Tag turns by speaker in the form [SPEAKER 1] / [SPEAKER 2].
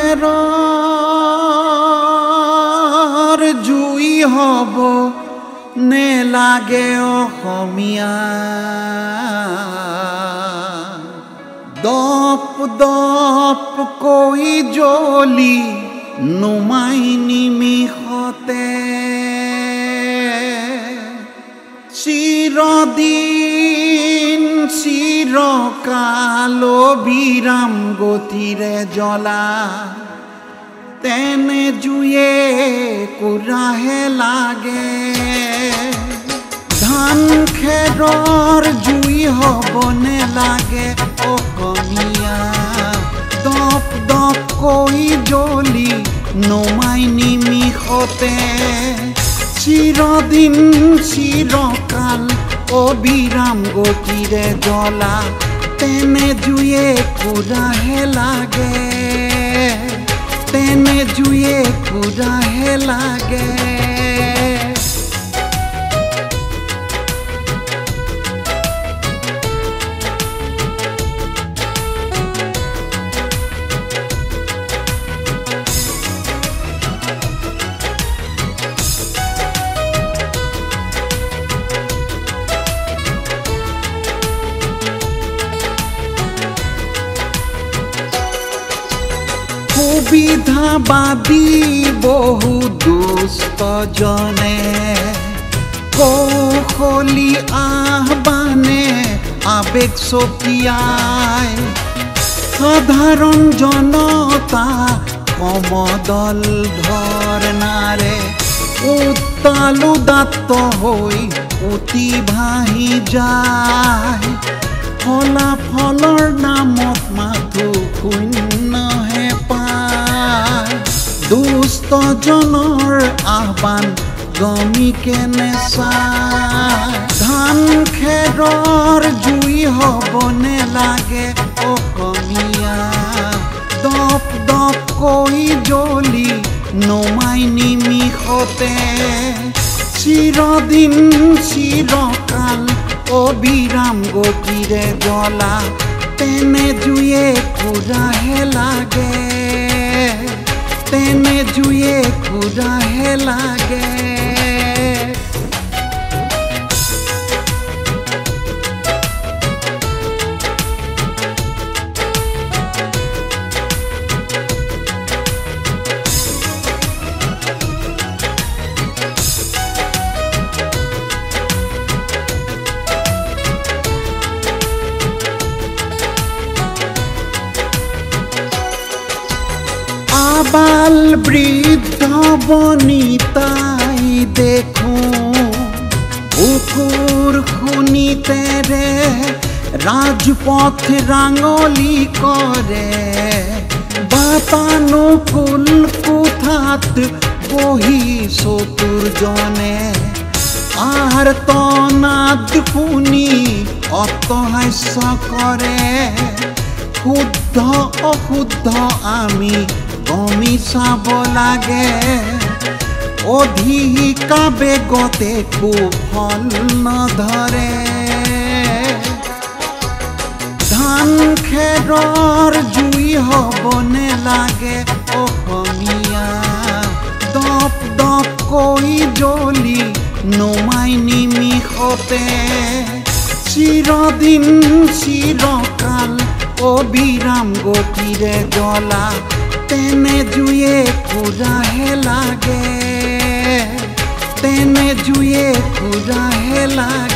[SPEAKER 1] খেৰৰ জুই হ'ব নেলাগে অসমীয়া দপ দপ কৈ জ্বলি নুমাই নিমিষতে চিৰদিন চিৰকাল বিৰাম গতিৰে জ্বলা তেনে জুয়ে কুৰাহে লাগে ধান খেৰৰ জুই হ'ব নেলাগে অসমীয়া দপ দপ কৈ জ্বলি নুমাই নিমিষতে চিৰদিন চিৰকাল অবিৰাম গতিৰে জ্বলা তেনে জুয়ে কুৰাহে লাগে তেনে জুয়ে কুৰাহে লাগে সুবিধাবাদী বহু দুষ্টজনে কৌশলী আহ্বানে আবেগ ছটিয়াই সাধাৰণ জনতা সমদল ধৰ্ণাৰে উত্তাল উদাত্ত হৈ উটি ভাহি যায় ফলাফলৰ নামত মাথো শূন্যহে পায় দুষ্টজনৰ আহ্বান গমি কেনে চায় ধান খেৰৰ জুই হ'ব নেলাগে অসমীয়া দপ দপ কৈ জ্বলি নুমাই নিমিষতে চিৰদিন চিৰকাল অবিৰাম গতিৰে জ্বলা তেনে জুয়ে কুৰাহে লাগে তেনে জুয়ে কুৰাহে লাগে আবাল বৃদ্ধ বনিতাই দেখো বুকুৰ খুনিতেৰে ৰাজপথ ৰাঙলি কৰে বাতানুকুল কোঠাত বহি চতুৰজনে আৰ্তনাদ শুনি অটহাস্য কৰে শুদ্ধ অশুদ্ধ আমি গমি চাব লাগে অধিকা বেগতে কুফল নধৰে ধান খেৰৰ জুই হ'ব নেলাগে অসমীয়া দপ দপ কৈ জ্বলি নুমাই নিমিষতে চিৰদিন চিৰকাল অবিৰাম গতিৰে জ্বলা তেনে জুয়ে কুৰাহে লাগে তেনে জুয়ে কুৰাহে লাগে